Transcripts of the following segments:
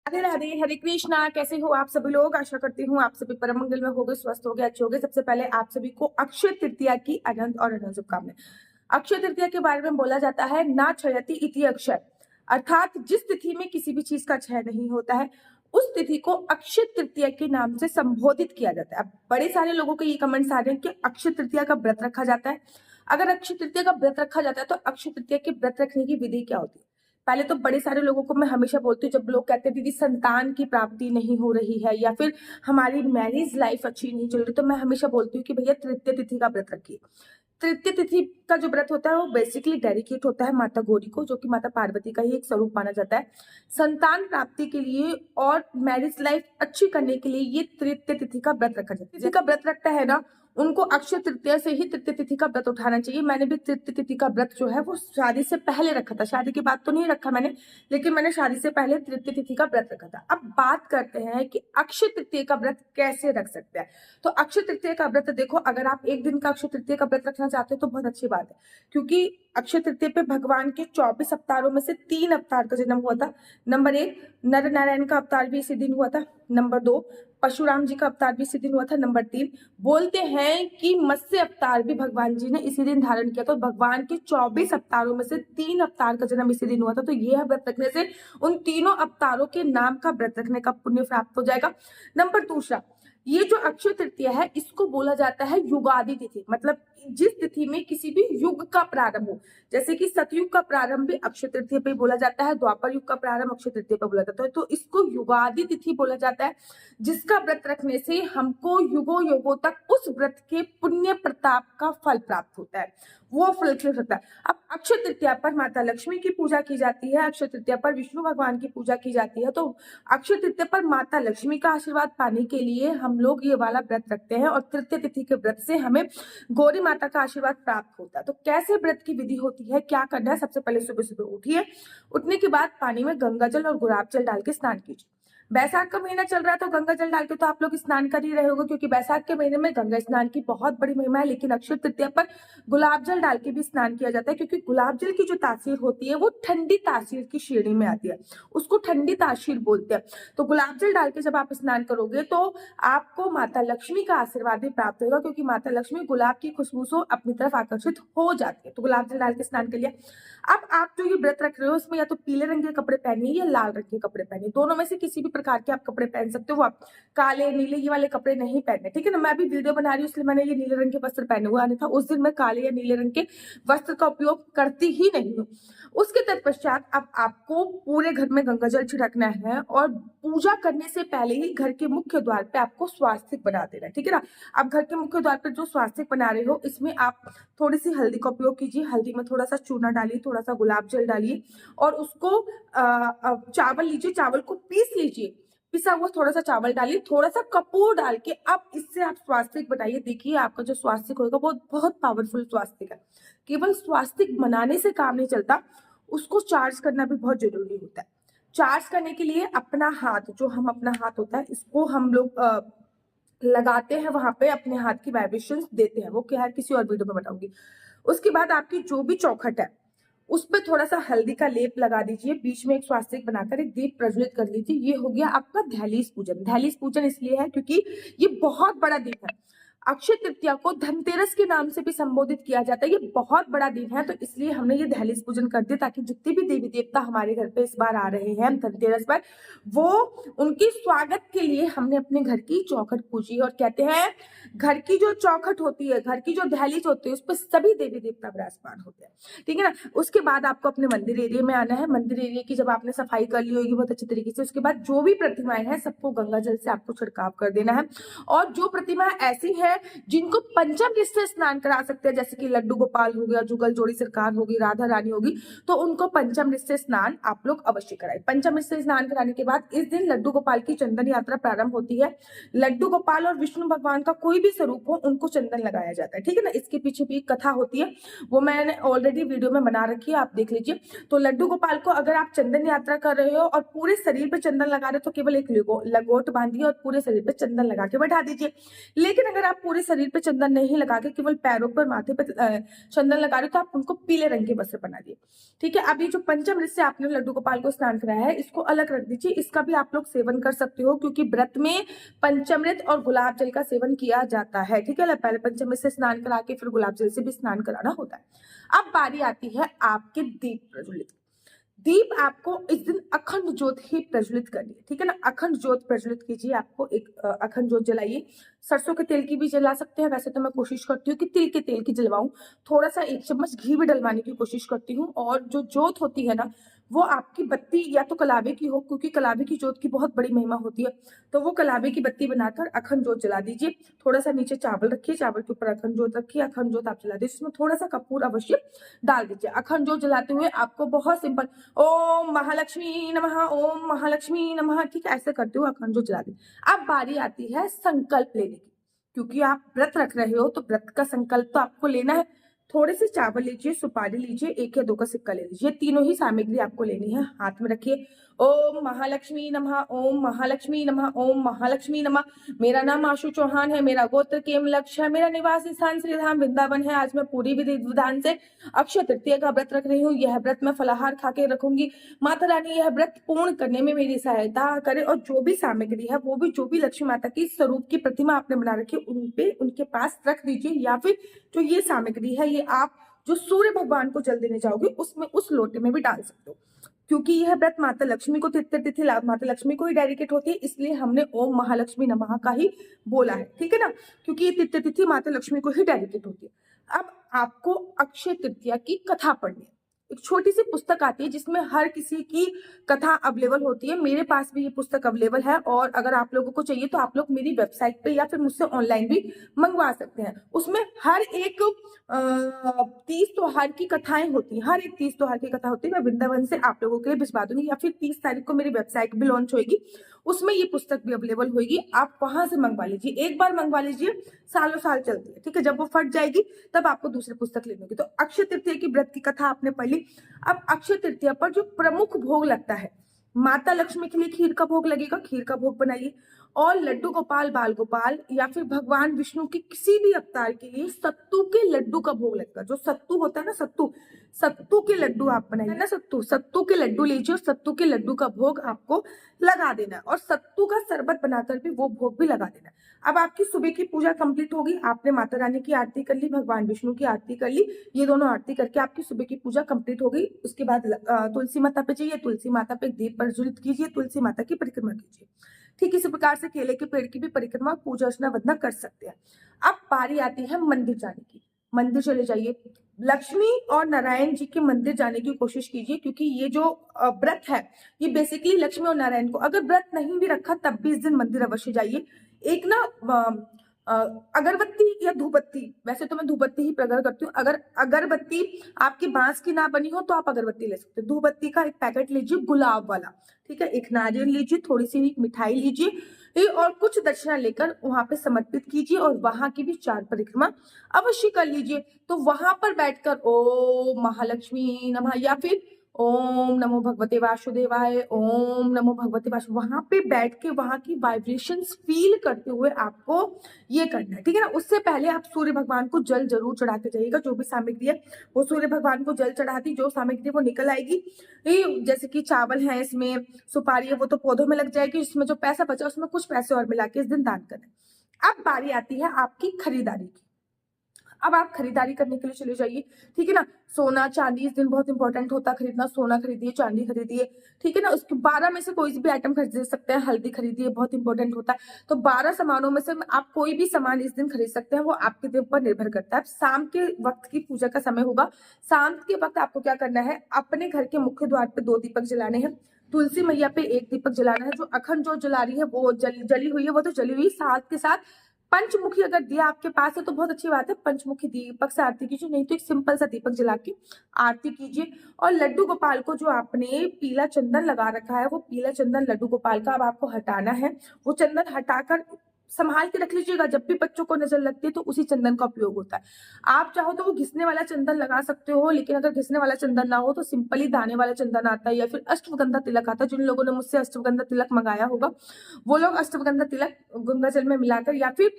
राधे राधे, हरे कृष्णा। कैसे हो आप सभी लोग? आशा करती हूँ आप सभी परम मंगल में होगे, स्वस्थ होगे, अच्छे होगे। सबसे पहले आप सभी को अक्षय तृतीया की अनंत और अनंत शुभकामनाएं। अक्षय तृतीया के बारे में बोला जाता है ना क्षयति इति अक्षय, अर्थात जिस तिथि में किसी भी चीज का क्षय नहीं होता है उस तिथि को अक्षय तृतीया के नाम से संबोधित किया जाता है। अब बड़े सारे लोगों के ये कमेंट्स आ रहे हैं कि अक्षय तृतीया का व्रत रखा जाता है। अगर अक्षय तृतीया का व्रत रखा जाता है तो अक्षय तृतीया के व्रत रखने की विधि क्या होती है? पहले तो बड़े सारे लोगों को मैं हमेशा बोलती हूँ, जब लोग कहते हैं दीदी संतान की प्राप्ति नहीं हो रही है या फिर हमारी मैरिज लाइफ अच्छी नहीं चल रही, तो मैं हमेशा बोलती हूँ कि भैया तृतीय तिथि का व्रत रखिए। तृतीय तिथि का जो व्रत होता है वो बेसिकली डेडिकेट होता है माता गौरी को, जो कि माता पार्वती का ही एक स्वरूप माना जाता है। संतान प्राप्ति के लिए और मैरिज लाइफ अच्छी करने के लिए ये तृतीय तिथि का व्रत रखा जाता है। तिथि का व्रत रखता है ना, उनको अक्षय तृतीया से ही तृतीय तिथि का व्रत उठाना चाहिए। मैंने भी तृतीय तिथि का व्रत जो है वो शादी से पहले रखा था। शादी के बाद तो नहीं रखा मैंने, लेकिन मैंने शादी से पहले तृतीय तिथि का व्रत रखा था। अब बात करते हैं कि अक्षय तृतीय का व्रत कैसे रख सकते हैं। तो अक्षय तृतीय का व्रत देखो, अगर आप एक दिन का अक्षय तृतीय का व्रत रखना चाहते हो तो बहुत अच्छी बात है, क्योंकि अक्षय तृतीय पे भगवान के 24 अवतारों में से 3 अवतार का जन्म हुआ था। नंबर 1, नर नारायण का अवतार भी इसी दिन हुआ था। नंबर 2, परशुराम जी का अवतार भी इसी दिन हुआ था। नंबर 3, बोलते हैं कि मत्स्य अवतार भी भगवान जी ने इसी दिन धारण किया। तो भगवान के 24 अवतारों में से 3 अवतार का जन्म इसी दिन हुआ था। तो यह व्रत रखने से उन तीनों अवतारों के नाम का व्रत रखने का पुण्य प्राप्त हो जाएगा। नंबर दूसरा, ये जो अक्षय तृतीया है इसको बोला जाता है युगादि तिथि, मतलब जिस तिथि में किसी भी युग का प्रारंभ हो। जैसे कि सतयुग का प्रारंभ भी अक्षय तृतीया पे बोला जाता है, द्वापर युग का प्रारंभ अक्षय तृतीया पे बोला जाता है। तो इसको युगादि तिथि बोला जाता है, जिसका व्रत रखने से हमको युगों युगों तक उस व्रत के पुण्य प्रताप का फल प्राप्त होता है, वो फल मिल सकता है। अब अक्षय तृतीया पर माता लक्ष्मी की पूजा की जाती है, अक्षय तृतीया पर विष्णु भगवान की पूजा की जाती है। तो अक्षय तृतीया पर माता लक्ष्मी का आशीर्वाद पाने के लिए हम लोग ये वाला व्रत रखते हैं, और तृतीय तिथि के व्रत से हमें गौरी माता का आशीर्वाद प्राप्त होता है। तो कैसे व्रत की विधि होती है, क्या करना है? सबसे पहले सुबह सुबह उठिए, उठने के बाद पानी में गंगा जल और गुलाब जल डाल के स्नान कीजिए। बैसाख का महीना चल रहा है तो गंगा जल डाल के तो आप लोग स्नान कर ही रहे होंगे, क्योंकि बैसाख के महीने में गंगा स्नान की बहुत बड़ी महिमा है। लेकिन अक्षय तृतीया पर गुलाब जल डाल के भी स्नान किया जाता है, क्योंकि गुलाब जल की जो तासीर होती है वो ठंडी तासीर की श्रेणी में आती है, उसको ठंडी तासीर बोलते हैं। तो गुलाब जल डाल के जब आप स्नान करोगे तो आपको माता लक्ष्मी का आशीर्वाद भी प्राप्त होगा, क्योंकि माता लक्ष्मी गुलाब की खुशबू से अपनी तरफ आकर्षित हो जाती है। तो गुलाब जल डाल के स्नान कर लिया। अब आप जो ये व्रत रख रहे हो इसमें या तो पीले रंग के कपड़े पहनिए या लाल रंग के कपड़े पहनिए, दोनों में से किसी भी प्रकार के आप कपड़े पहन सकते हो। आप काले नीले ये वाले कपड़े नहीं पहनने, ठीक है ना। मैं अभी वीडियो बना रही हूँ इसलिए मैंने ये नीले रंग के वस्त्र पहने हुए, अन्यथा उस दिन मैं काले या नीले रंग के वस्त्र का उपयोग करती ही नहीं हूँ। उसके तत्पश्चात अब आपको पूरे घर में गंगा जल छिड़कना है, और पूजा करने से पहले ही घर के मुख्य द्वार पे आपको स्वास्तिक बना देना है, ठीक है ना। अब घर के मुख्य द्वार पर जो स्वास्तिक बना रहे हो इसमें आप थोड़ी सी हल्दी का उपयोग कीजिए। हल्दी में थोड़ा सा चूना डालिए, थोड़ा सा गुलाब जल डालिए, और उसको चावल लीजिए, चावल को पीस लीजिए, पिसा हुआ थोड़ा सा चावल डालिए, थोड़ा सा कपूर डाल के अब इससे आप स्वास्तिक बनाइए। देखिए आपका जो स्वास्तिक होगा वो बहुत पावरफुल स्वास्तिक है। केवल स्वास्तिक बनाने से काम नहीं चलता, उसको चार्ज करना भी बहुत जरूरी होता है। चार्ज करने के लिए अपना हाथ, जो हम अपना हाथ होता है इसको हम लोग लगाते हैं, वहां पे अपने हाथ की वाइब्रेशंस देते हैं, वो क्या है किसी और वीडियो में बताऊंगी। उसके बाद आपकी जो भी चौखट है उस पर थोड़ा सा हल्दी का लेप लगा दीजिए, बीच में एक स्वास्तिक बनाकर एक दीप प्रज्वलित कर लीजिए। ये हो गया आपका दहलीज पूजन। दहलीज पूजन इसलिए है क्योंकि ये बहुत बड़ा दीप है। अक्षय तृतीया को धनतेरस के नाम से भी संबोधित किया जाता है, ये बहुत बड़ा दिन है, तो इसलिए हमने ये दहलीज पूजन कर दिया, ताकि जितने भी देवी देवता हमारे घर पे इस बार आ रहे हैं धनतेरस पर, वो उनके स्वागत के लिए हमने अपने घर की चौखट पूजी। और कहते हैं घर की जो चौखट होती है, घर की जो दहलीज होती है, उस पर सभी देवी देवता विराजमान होते हैं, ठीक है ना। उसके बाद आपको अपने मंदिर एरिया में आना है। मंदिर एरिया की जब आपने सफाई कर ली होगी बहुत अच्छे तरीके से, उसके बाद जो भी प्रतिमाएं हैं सबको गंगा जल से आपको छिड़काव कर देना है। और जो प्रतिमाएं ऐसी है जिनको पंचम से स्नान करा सकते हैं, जैसे कि लड्डू गोपाल हो गया, जुगल जोड़ी सरकार होगी, राधा रानी होगी, तो उनको पंचम से स्नान आप लोग अवश्य कराएं। पंचम से स्नान कराने के बाद इस दिन लड्डू गोपाल की चंदन यात्रा प्रारंभ होती है। लड्डू गोपाल और विष्णु भगवान का कोई भी स्वरूप हो उनको चंदन लगाया जाता है, ठीक है ना। इसके पीछे भी एक कथा होती है, वो मैंने ऑलरेडी वीडियो में बना रखी है, आप देख लीजिए। तो लड्डू गोपाल को अगर आप चंदन यात्रा कर रहे हो और पूरे शरीर पे चंदन लगा रहे हो तो केवल एक लंगोट बांधिए और पूरे शरीर पे चंदन लगा के बैठा दीजिए। लेकिन अगर आप आप पूरे शरीर पे चंदन नहीं लगा के केवल पैरों पर माथे पे चंदन लगा रहे हो तो आप उनको पीले रंग के वस्त्र बना दिए। ठीक है, अभी जो पंचामृत से आपने लड्डू गोपाल को स्नान कराया है इसको अलग रख दीजिए। इसका भी आप लोग सेवन कर सकते हो क्योंकि व्रत में पंचामृत और गुलाब जल का सेवन किया जाता है। ठीक है, पहले पंचामृत से स्नान करा के फिर गुलाब जल से भी स्नान कराना होता है। अब बारी आती है आपके दीप प्रज्वलित। दीप आपको इस दिन अखंड ज्योत ही प्रज्वलित करनी है। ठीक है ना, अखंड ज्योत प्रज्वलित कीजिए। आपको एक अखंड ज्योत जलाइए। सरसों के तेल की भी जला सकते हैं, वैसे तो मैं कोशिश करती हूँ कि तिल के तेल की जलवाऊं। थोड़ा सा 1 चम्मच घी भी डलवाने की कोशिश करती हूँ। और जो ज्योत होती है ना वो आपकी बत्ती या तो कलावे की हो, क्योंकि कलावे की ज्योत की बहुत बड़ी महिमा होती है। तो वो कलावे की बत्ती बनाकर अखंड ज्योत जला दीजिए। थोड़ा सा नीचे चावल रखिए, चावल के ऊपर अखंड ज्योत रखिए, अखंड ज्योत आप जला दीजिए। उसमें थोड़ा सा कपूर अवश्य डाल दीजिए। अखंड ज्योत जलाते हुए आपको बहुत सिंपल ओम महालक्ष्मी नमः, ओम महालक्ष्मी नमः, ठीक है, ऐसे करते हुए अखंड ज्योत जला दी। अब बारी आती है संकल्प लेने की। क्योंकि आप व्रत रख रहे हो तो व्रत का संकल्प तो आपको लेना है। थोड़े से चावल लीजिए, सुपारी लीजिए, 1 या 2 का सिक्का ले लीजिए। तीनों ही सामग्री आपको लेनी है। हाथ में रखिए। ओम महालक्ष्मी नमः, ओम महालक्ष्मी नमः, ओम महालक्ष्मी नमः। मेरा नाम आशु चौहान है, मेरा गोत्र केमलक्ष है, मेरा निवास स्थान श्रीधाम वृंदावन है। आज मैं पूरी विधि विधान से अक्षय तृतीया का व्रत रख रही हूँ। यह व्रत मैं फलाहार खा के रखूंगी। माता रानी यह व्रत पूर्ण करने में मेरी सहायता करे। और जो भी सामग्री है वो भी जो भी लक्ष्मी माता की स्वरूप की प्रतिमा आपने बना रखी है उनके पास रख दीजिए। या फिर जो ये सामग्री है ये आप जो सूर्य भगवान को जल देने जाओगे उसमें उस लोटे में भी डाल सकते हो। क्योंकि यह व्रत माता लक्ष्मी को तिथि माता लक्ष्मी को ही डेडिकेट होती है, इसलिए हमने ओम महालक्ष्मी नमः का ही बोला है। ठीक है ना, क्योंकि ये तिथि माता लक्ष्मी को ही डेडिकेट होती है। अब आपको अक्षय तृतीया की कथा पढ़नी है। एक छोटी सी पुस्तक आती है जिसमें हर किसी की कथा अवेलेबल होती है। मेरे पास भी ये पुस्तक अवेलेबल है और अगर आप लोगों को चाहिए तो आप लोग मेरी वेबसाइट पे या फिर मुझसे ऑनलाइन भी मंगवा सकते हैं। उसमें हर एक 30 त्योहार की कथाएं होती हैं। हर एक 30 त्योहार की कथा होती है। मैं वृंदावन से आप लोगों के लिए भिजवा दूंगी या फिर 30 तारीख को मेरी वेबसाइट भी लॉन्च होगी, उसमें ये पुस्तक भी अवेलेबल होगी। आप वहां से मंगवा लीजिए। एक बार मंगवा लीजिए, सालों साल चलती है। ठीक है, जब वो फट जाएगी तब आपको दूसरी पुस्तक लेनी होगी। तो अक्षय तृतीया की व्रत की कथा आपने पढ़ ली। अब अक्षय तृतीया पर जो प्रमुख भोग लगता है, माता लक्ष्मी के लिए खीर का भोग लगेगा, खीर का भोग बनाइए। और लड्डू गोपाल, बाल गोपाल या फिर भगवान विष्णु के किसी भी अवतार के लिए सत्तू के लड्डू का भोग लगेगा। जो सत्तू होता है ना, सत्तू के लड्डू आप बनाइए ना। सत्तू के लड्डू लीजिए और सत्तू के लड्डू का भोग आपको लगा देना है। और सत्तू का शरबत बनाकर भी वो भोग भी लगा देना है। अब आपकी सुबह की पूजा कंप्लीट होगी। आपने माता रानी की आरती कर ली, भगवान विष्णु की आरती कर ली। ये दोनों आरती करके आपकी सुबह की पूजा कंप्लीट हो गई। उसके बाद तुलसी माता पे जाइए, तुलसी माता पे दीप प्रज्वलित कीजिए, तुलसी माता की परिक्रमा कीजिए। ठीक इसी प्रकार से केले के पेड़ की भी परिक्रमा, पूजा अर्चना वंदना कर सकते हैं। अब बारी आती है मंदिर जाने की। मंदिर चले जाइए। लक्ष्मी और नारायण जी के मंदिर जाने की कोशिश कीजिए, क्योंकि ये जो व्रत है ये बेसिकली लक्ष्मी और नारायण को, अगर व्रत नहीं भी रखा तब भी इस दिन मंदिर अवश्य जाइए। एक ना अगरबत्ती या धूपबत्ती, वैसे तो मैं धूपबत्ती ही प्रेफर करती हूँ। अगर अगरबत्ती आपकी बांस की ना बनी हो तो आप अगरबत्ती ले सकते हो। धूपबत्ती का एक पैकेट लीजिए गुलाब वाला। ठीक है, एक नारियल लीजिए, थोड़ी सी मिठाई लीजिए और कुछ दक्षिणा लेकर वहां पे समर्पित कीजिए और वहां की भी 4 परिक्रमा अवश्य कर लीजिए। तो वहां पर बैठकर ओम महालक्ष्मी नमः या फिर ओम नमो भगवते वासुदेवाय, ओम नमो भगवते वासु, वहां पे बैठ के वहां की वाइब्रेशंस फील करते हुए आपको ये करना है। ठीक है ना, उससे पहले आप सूर्य भगवान को जल जरूर चढ़ाते जाइएगा। जो भी सामग्री है वो सूर्य भगवान को जल चढ़ाती, जो सामग्री वो निकल आएगी, जैसे कि चावल है, इसमें सुपारी है, वो तो पौधों में लग जाएगी। इसमें जो पैसा बचा उसमें कुछ पैसे और मिला के इस दिन दान करना। अब बारी आती है आपकी खरीदारी की। अब आप खरीदारी करने के लिए चले जाइए। ठीक है ना, सोना चांदी इस दिन बहुत इंपॉर्टेंट होता है खरीदना। सोना खरीदिए, चांदी खरीदिए। ठीक है ना, उसके 12 में से कोई भी आइटम खरीद सकते हैं। हल्दी खरीदिए, बहुत इंपॉर्टेंट होता है। तो 12 सामानों में से आप कोई भी सामान इस दिन खरीद सकते हैं, वो आपके ऊपर निर्भर करता है। शाम के वक्त की पूजा का समय होगा। शाम के वक्त आपको क्या करना है, अपने घर के मुख्य द्वार पे 2 दीपक जलाने हैं। तुलसी मैया पे 1 दीपक जलाना है। जो अखंड जो जला रही है वो जली हुई है, वो तो जली हुई। साथ के साथ पंचमुखी अगर दिया आपके पास है तो बहुत अच्छी बात है, पंचमुखी दीपक से आरती कीजिए, नहीं तो एक सिंपल सा दीपक जला के आरती कीजिए। और लड्डू गोपाल को जो आपने पीला चंदन लगा रखा है, वो पीला चंदन लड्डू गोपाल का अब आपको हटाना है। वो चंदन हटाकर संभाल के रख लीजिएगा। जब भी बच्चों को नजर लगती है तो उसी चंदन का उपयोग होता है। आप चाहो तो वो घिसने वाला चंदन लगा सकते हो, लेकिन अगर घिसने वाला चंदन ना हो तो सिंपली दाने वाला चंदन आता है, या फिर अष्टगंधा तिलक आता है। जिन लोगों ने मुझसे अष्टगंधा तिलक मंगाया होगा वो लोग अष्टगंधा तिलक गंगा जल में मिलाकर या फिर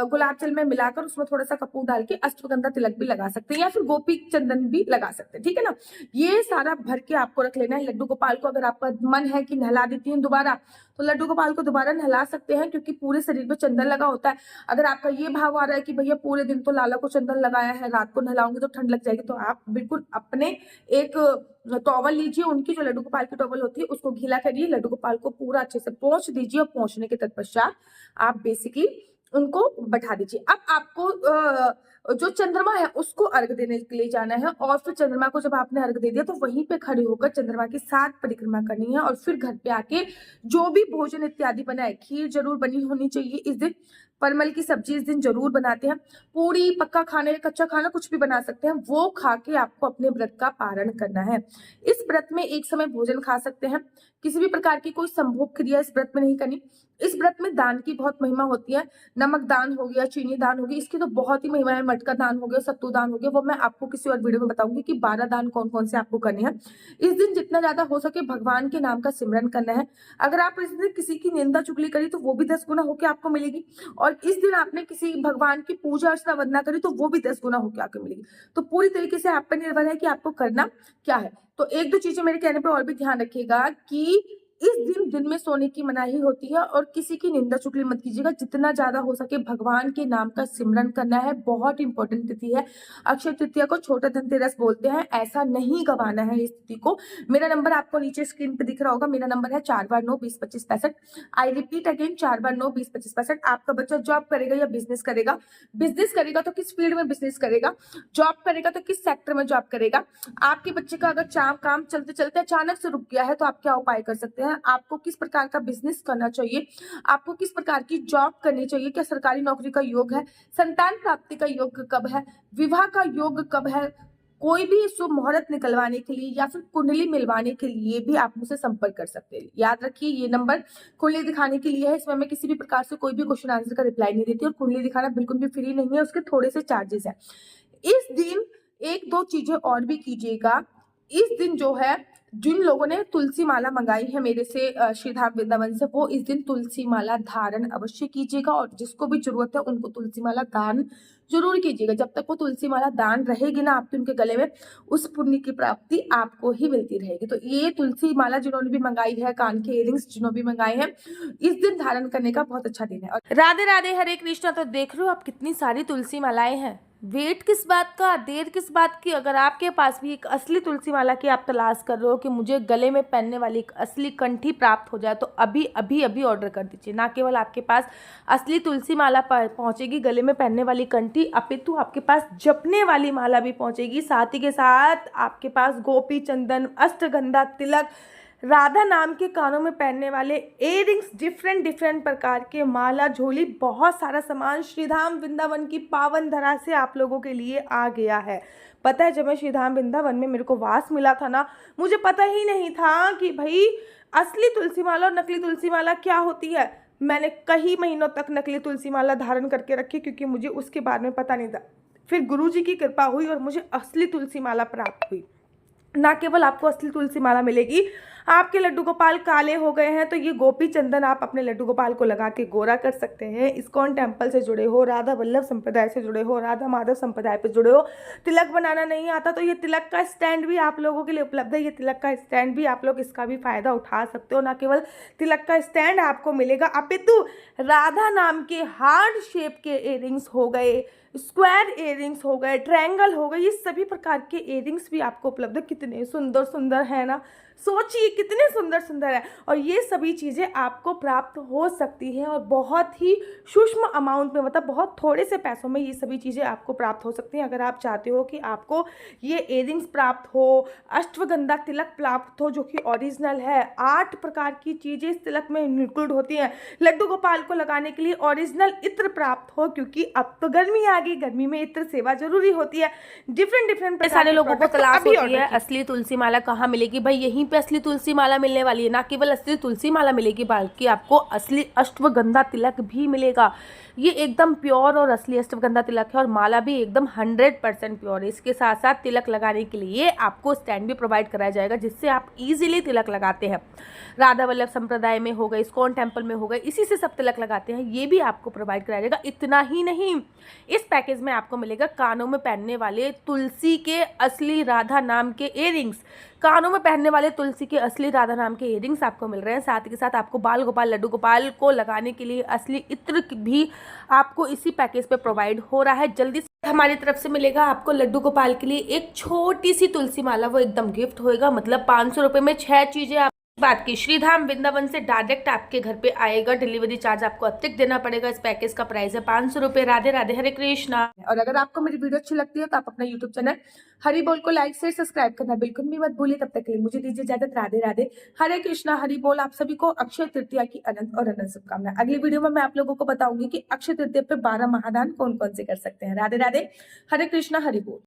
गुलाब जल में मिलाकर उसमें थोड़ा सा कपूर डाल के अष्टगंधा तिलक भी लगा सकते हैं, या फिर गोपी चंदन भी लगा सकते हैं, ठीक है ना। ये सारा भर के आपको रख लेना है। लड्डू गोपाल को अगर आपका मन है कि नहला देती हैं दोबारा, तो लड्डू गोपाल को दोबारा नहला सकते हैं, क्योंकि पूरे शरीर पे चंदन लगा होता है। अगर आपका ये भाव आ रहा है कि भैया पूरे दिन तो लाला को चंदन लगाया है, रात को नहलाऊंगी तो ठंड लग जाएगी, तो आप बिल्कुल अपने एक टॉवल लीजिए, उनकी जो लड्डू गोपाल की टॉवल होती है उसको गीला करिए, लड्डू गोपाल को पूरा अच्छे से पोंछ दीजिए, और पोंछने के तत्पश्चात आप बेसिकली उनको बैठा दीजिए। अब आपको जो चंद्रमा है उसको अर्घ देने के लिए जाना है, और फिर चंद्रमा को जब आपने अर्घ दे दिया तो वहीं पे खड़े होकर चंद्रमा की 7 परिक्रमा करनी है, और फिर घर पे आके जो भी भोजन इत्यादि बनाए, खीर जरूर बनी होनी चाहिए इस दिन, परमल की सब्जी इस दिन जरूर बनाते हैं, पूरी पक्का खाने कच्चा खाना कुछ भी बना सकते हैं, वो खा के आपको अपने व्रत का पारण करना है। इस व्रत में एक समय भोजन खा सकते हैं, किसी भी प्रकार की कोई संभोग क्रिया इस व्रत में नहीं करनी। इस व्रत में दान की बहुत महिमा होती है। नमक दान हो गया, चीनी दान हो गई, इसकी तो बहुत ही महिमा है। मटका दान हो गया, सत्तू दान हो गया, वो मैं आपको किसी और वीडियो में बताऊंगी कि 12 दान कौन कौन से आपको करने हैं। इस दिन जितना ज्यादा हो सके भगवान के नाम का सिमरन करना है। अगर आप इस दिन किसी की निंदा चुगली करी तो वो भी 10 गुना होकर आपको मिलेगी, और इस दिन आपने किसी भगवान की पूजा अर्चना वंदना करी तो वो भी 10 गुना होकर आपको मिलेगी। तो पूरी तरीके से आप पर निर्भर है कि आपको करना क्या है। तो एक दो चीजें मेरे कहने पर और भी ध्यान रखिएगा कि इस दिन में सोने की मनाही होती है, और किसी की निंदा चुगली मत कीजिएगा। जितना ज्यादा हो सके भगवान के नाम का सिमरन करना है। बहुत इंपॉर्टेंट तिथि है। अक्षय तृतीया को छोटा धनतेरस बोलते हैं, ऐसा नहीं गवाना है इस तिथि को। मेरा नंबर आपको नीचे स्क्रीन पे दिख रहा होगा, मेरा नंबर है 429202565। I repeat again 429202565। आपका बच्चा जॉब करेगा या बिजनेस करेगा? बिजनेस करेगा तो किस फील्ड में बिजनेस करेगा, जॉब करेगा तो किस सेक्टर में जॉब करेगा। आपके बच्चे का अगर काम चलते चलते अचानक से रुक गया है तो आप क्या उपाय कर सकते हैं, आपको किस प्रकार का बिजनेस करना चाहिए, आपको किस प्रकार की जॉब करनी चाहिए, क्या सरकारी नौकरी का योग है, संतान प्राप्ति का योग कब है, विवाह का योग कब है, कोई भी शुभ मुहूर्त निकलवाने के लिए या फिर कुंडली मिलवाने के लिए भी आप मुझसे संपर्क कर सकते हैं। याद रखिए ये नंबर कुंडली दिखाने के लिए है। इसमें मैं किसी भी प्रकार से कोई भी क्वेश्चन आंसर का रिप्लाई नहीं देती, और कुंडली दिखाना बिल्कुल भी फ्री नहीं है, उसके थोड़े से चार्जेस है। इस दिन एक दो चीजें और भी कीजिएगा। इस दिन जो है जिन लोगों ने तुलसी माला मंगाई है मेरे से श्रीधाम वृंदावन से, वो इस दिन तुलसी माला धारण अवश्य कीजिएगा, और जिसको भी जरूरत है उनको तुलसी माला दान जरूर कीजिएगा। जब तक वो तुलसी माला दान रहेगी ना आपके उनके गले में, उस पुण्य की प्राप्ति आपको ही मिलती रहेगी। तो ये तुलसी माला जिन्होंने भी मंगाई है, कान के इयरिंग्स जिन्होंने भी मंगाए हैं, इस दिन धारण करने का बहुत अच्छा दिन है। और राधे राधे, हरे कृष्णा। तो देख रहे हो आप कितनी सारी तुलसी मालाएं हैं, वेट किस बात का, देर किस बात की। अगर आपके पास भी एक असली तुलसी माला की आप तलाश कर रहे हो कि मुझे गले में पहनने वाली एक असली कंठी प्राप्त हो जाए, तो अभी अभी अभी ऑर्डर कर दीजिए। ना केवल आपके पास असली तुलसी माला पहुंचेगी, गले में पहनने वाली कंठी, अपितु आपके पास जपने वाली माला भी पहुंचेगी। साथ ही के साथ आपके पास गोपी चंदन, अष्टगंधा तिलक, राधा नाम के कानों में पहनने वाले इयरिंग्स, डिफरेंट प्रकार के माला, झोली, बहुत सारा सामान श्रीधाम वृंदावन की पावन धरा से आप लोगों के लिए आ गया है। पता है जब मैं श्रीधाम वृंदावन में मेरे को वास मिला था ना, मुझे पता ही नहीं था कि भाई असली तुलसी माला और नकली तुलसी माला क्या होती है। मैंने कई महीनों तक नकली तुलसी माला धारण करके रखी, क्योंकि मुझे उसके बारे में पता नहीं था। फिर गुरुजी की कृपा हुई और मुझे असली तुलसी माला प्राप्त हुई। ना केवल आपको असली तुलसी माला मिलेगी, आपके लड्डू गोपाल काले हो गए हैं तो ये गोपी चंदन आप अपने लड्डू गोपाल को लगा के गोरा कर सकते हैं। इस्कॉन टेम्पल से जुड़े हो, राधा वल्लभ संप्रदाय से जुड़े हो, राधा माधव संप्रदाय पे जुड़े हो, तिलक बनाना नहीं आता तो ये तिलक का स्टैंड भी आप लोगों के लिए उपलब्ध है। ये तिलक का स्टैंड भी आप लोग इसका भी फायदा उठा सकते हो। ना केवल तिलक का स्टैंड आपको मिलेगा, अपितु राधा नाम के हार्ट शेप के इयरिंग्स हो गए, स्क्वायर इयरिंग्स हो गए, ट्रायंगल हो गए, ये सभी प्रकार के इयरिंग्स भी आपको उपलब्ध है। कितने सुंदर सुंदर है ना, सोचिए कितने सुंदर सुंदर है। और ये सभी चीज़ें आपको प्राप्त हो सकती हैं, और बहुत ही सूक्ष्म अमाउंट में, मतलब बहुत थोड़े से पैसों में ये सभी चीज़ें आपको प्राप्त हो सकती हैं। अगर आप चाहते हो कि आपको ये इयरिंग्स प्राप्त हो, अष्टगंधा तिलक प्राप्त हो जो कि ओरिजिनल है, 8 प्रकार की चीज़ें इस तिलक में इंक्लूड होती हैं, लड्डू गोपाल को लगाने के लिए ओरिजिनल इत्र प्राप्त हो, क्योंकि अब तो गर्मी आ गई, गर्मी में इत्र सेवा जरूरी होती है। डिफरेंट सारे लोगों को तलाश होती है असली तुलसी माला कहाँ मिलेगी। भाई यही वहीं पे असली तुलसी माला मिलने वाली है। ना केवल असली तुलसी माला मिलेगी बल्कि आपको असली अश्वगंधा तिलक भी मिलेगा। ये एकदम प्योर और असली अश्वगंधा तिलक है और माला भी एकदम 100% प्योर है। इसके साथ साथ तिलक लगाने के लिए आपको स्टैंड भी प्रोवाइड कराया जाएगा, जिससे आप इजीली तिलक लगाते हैं। राधा वल्लभ संप्रदाय में हो गए, इस्कॉन टेम्पल में हो गए, इसी से सब तिलक लगाते हैं, ये भी आपको प्रोवाइड कराया जाएगा। इतना ही नहीं, इस पैकेज में आपको मिलेगा कानों में पहनने वाले तुलसी के असली राधा नाम के इयररिंग्स। कानों में पहनने वाले तुलसी के असली राधा नाम के इयररिंग्स आपको मिल रहे हैं। साथ ही साथ आपको बाल गोपाल, लड्डू गोपाल को लगाने के लिए असली इत्र भी आपको इसी पैकेज पे प्रोवाइड हो रहा है। जल्दी से हमारी तरफ से मिलेगा आपको लड्डू गोपाल के लिए एक छोटी सी तुलसी माला, वो एकदम गिफ्ट होएगा। मतलब 500 रुपये में 6 चीजें आप बात की। श्रीधाम वृंदावन से डायरेक्ट आपके घर पे आएगा। डिलीवरी चार्ज आपको अतिरिक्त देना पड़ेगा। इस पैकेज का प्राइस है 500 रुपये। राधे राधे, हरे कृष्णा। और अगर आपको मेरी वीडियो अच्छी लगती है तो आप अपना यूट्यूब चैनल हरि बोल को लाइक शेयर सब्सक्राइब करना बिल्कुल भी मत भूलिए। तब तक के लिए मुझे दीजिए इजाजत। राधे राधे, हरे कृष्णा, हरि बोल। आप सभी को अक्षय तृतीया की अनंत और अनंत शुभकामनाएं। अगली वीडियो में मैं आप लोगों को बताऊंगी कि अक्षय तृतीया पे 12 महादान कौन कौन से कर सकते हैं। राधे राधे, हरे कृष्णा, हरि बोल।